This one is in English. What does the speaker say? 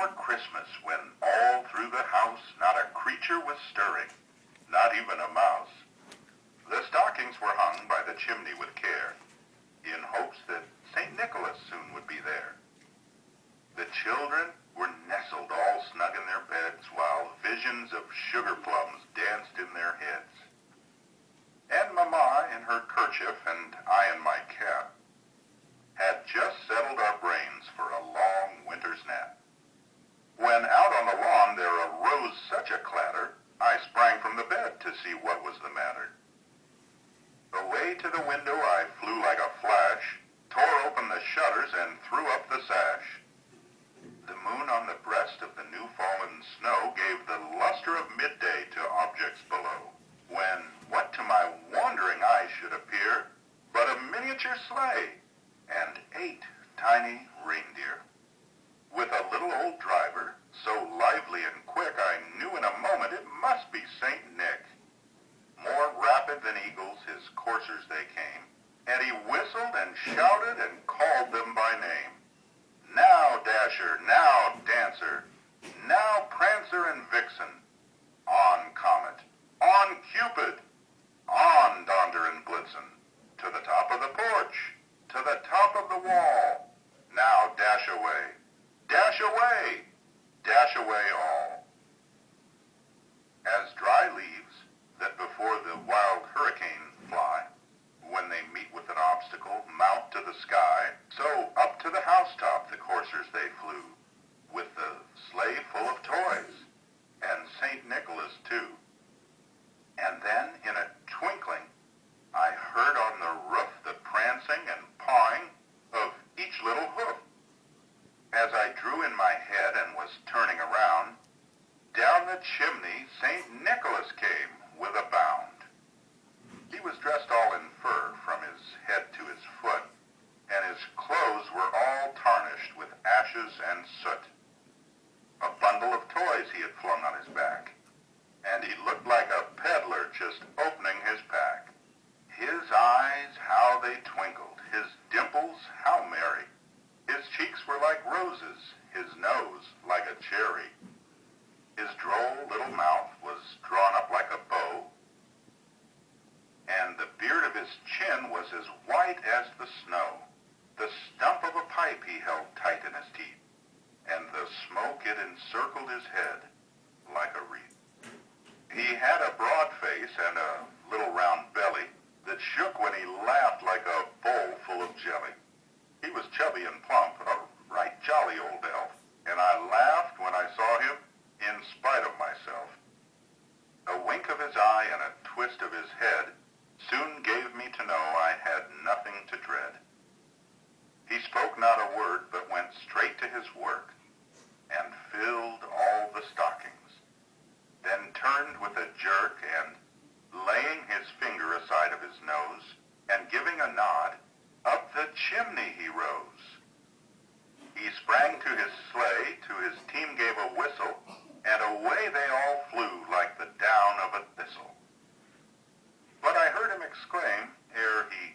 before Christmas, when all through the house not a creature was stirring, not even a mouse. The stockings were hung by the chimney with care, in hopes that St. Nicholas soon would be there. The children were nestled all snug in their beds, while visions of sugar plums danced in their heads. And Mamma in her kerchief and I in my cap had just settled our brains for a long winter's nap. When out on the lawn there arose such a clatter, I sprang from the bed to see what was the matter. Away to the window I flew like a flash, tore open the shutters and threw up the sash. The moon on the breast of the new-fallen snow gave the luster of midday to objects below, when what to my wondering eyes should appear but a miniature sleigh and 8 tiny reindeer. With a little old driver, so lively and quick I knew in a moment it must be St. Nick. More rapid than eagles his coursers they came, and he whistled and shouted and called them by name. Now Dasher, now Dancer, now Prancer and Vixen, on Comet, on Cupid, on Donder and Blitzen, to the top of the porch, to the top of the wall. Now dash away, dash away, dash away all. As dry leaves that before the wild hurricane fly, when they meet with an obstacle, mount to the sky, so up to the housetop the coursers they flew, with the sleigh full of toys, and St. Nicholas too. And then, in a twinkling, I heard on the roof the prancing and pawing of each little hoof. As I drew in my head and was turning around, down the chimney St. Nicholas came with a bound. He was dressed all in fur from his head to his foot, and his clothes were all tarnished with ashes and soot. A bundle of toys he had flung on his back, and he looked like a peddler just opening his pack. His eyes, how they twinkled, his dimples, how merry. His cheeks were like roses, his nose like a cherry. His droll little mouth was drawn up like a bow, and the beard of his chin was as white as the snow. The stump of a pipe he held tight in his teeth, and the smoke it encircled his head like a wreath. He had a broad face and a little round belly that shook when he laughed like a bowl full of jelly. He was chubby and plump, a right jolly old elf, and I laughed when I saw him in spite of myself. A wink of his eye and a twist of his head soon gave me to know I had nothing to dread. He spoke not a word, but went straight to his work, and filled all the stockings, then turned with a jerk, and laying his finger aside of his nose, and giving a nod, up the chimney he rose. He sprang to his sleigh, to his team gave a whistle, and away they all flew like the down of a thistle. But I heard him exclaim, ere he